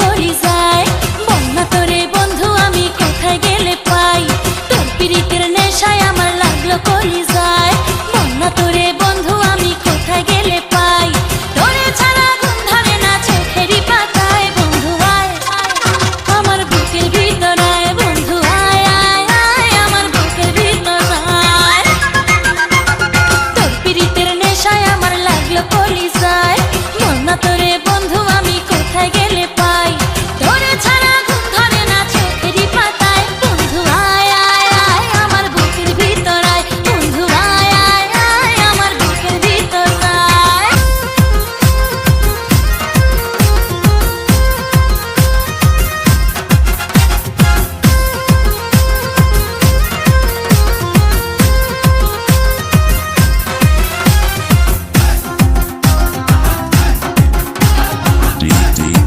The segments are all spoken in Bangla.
করি যায় বন্যা তোরে বন্ধু আমি কোথায় গেলে পাই তোর পিরিতের নেশায় আমার লাগলো করি যায় বন্যা তোরে বন্ধু আমি কোথায় গেলে পাই তোরে ছাড়া ঘুম ধরে না চোখেরই পাতায় বন্ধু আয় আমার বুকের ভিতর আয় বন্ধু আয় আয় আয় আমার বুকের ভিতর আয় তোর পিরিতের নেশায় আমার লাগলো করি যায় বন্যা তোরে বন্ধু আমি কোথায় গেলে পাই তোরে ছাড়া ঘুম ধরে না চোখেরই পাতায় বন্ধু আয় আয় আয় আমার বুকের ভিতর আয় বন্ধু আয় আয় আয় আমার বুকের ভিতর আয়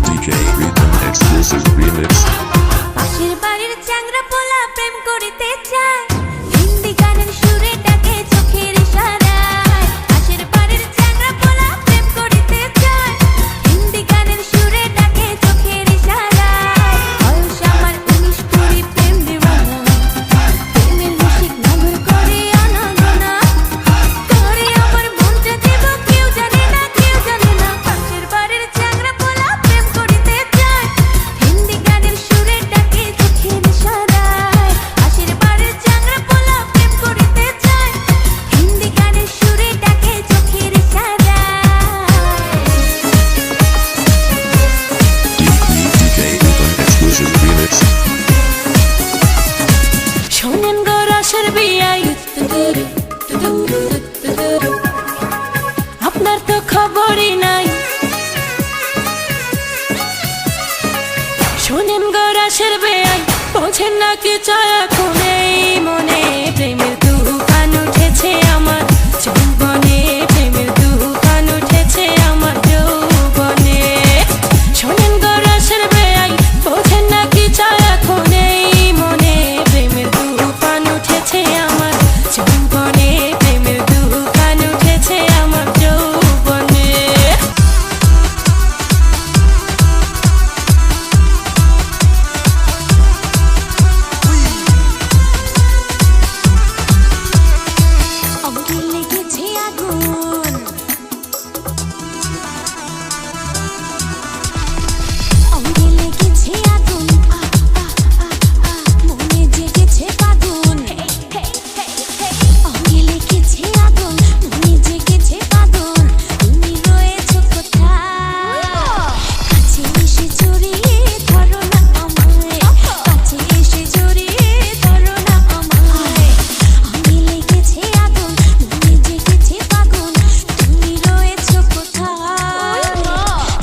DJ Rhythm exclusive remix. পাশের বাড়ির চ্যাংড়া পোলা প্রেম করিতে চায় হিন্দি গানের সুরে ডাকে চোখের ইশারায় পাশের বাড়ির চ্যাংড়া পোলা প্রেম করিতে চায় হিন্দি গানের সুরে ডাকে চোখের ইশারায় বয়স আমার 19-20 প্রেম দিওয়ানা প্রেমের রসিক নগর করে আনাগোনা করে আমার মনটা দেব কেউ জানে না পাশের বাড়ির চ্যাংড়া পোলা প্রেম করিতে চায় হিন্দি গানের সুরে ডাকে চোখের ইশারায় পাশের বাড়ির চ্যাংড়া পোলা প্রেম করিতে চায় হিন্দি গানের সুরে ডাকে চোখের DJ Rhythm exclusive remix. শোনেন গো রসের বিয়াই আপনার তো খবরই নাই শোনেন গো রসের বিয়াই বোঝেন না কি চায় এখন এই মনে প্রেমের তুফান উঠেছে আমার যৌবনে প্রেমের তুফান উঠেছে আমার যৌবনে শোনেন গো রসের বিয়াই বোঝেন না কি চায় এখন এই মনে প্রেমের তুফান উঠেছে আমার যৌবনে প্রেমের তুফান উঠেছে আমার যৌবনে অঙ্গে লেগেছে আগুন অঙ্গে লেগেছে আগুন মনে জেগেছে ফাগুন অঙ্গে লেগেছে আগুন মনে জেগেছে ফাগুন তুমি রয়েছো কোথায় কাছে এসে জড়িয়ে ধরো না আমায় কাছে এসে জড়িয়ে ধরো না আমায় অঙ্গে লেগেছে আগুন মনে জেগেছে ফাগুন তুমি রয়েছো কোথায়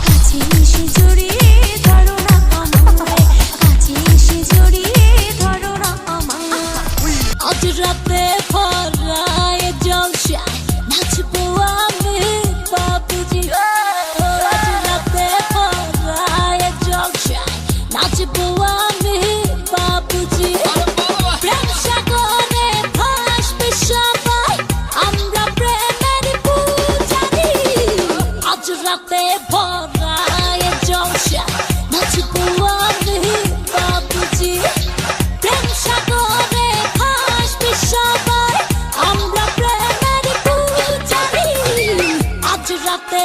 কাছে এসে জড়িয়ে ধরো না আমায় কাছে এসে জড়িয়ে ধরো না আমায় আজ রাতে ভরায় জলসায় নাচবো আমি বাবুজি আজ রাতে ভরায় জলসায় নাচবো আমি বাবুজি প্রেম সাগরে ভাসবে সবাই আমরা প্রেমের পূজারি আজ রাতে ভরায় জলসায় নাচবো আমি বাবুজি প্রেম সাগরে ভাসবে সবাই আমরা প্রেমের পূজারি আজ রাতে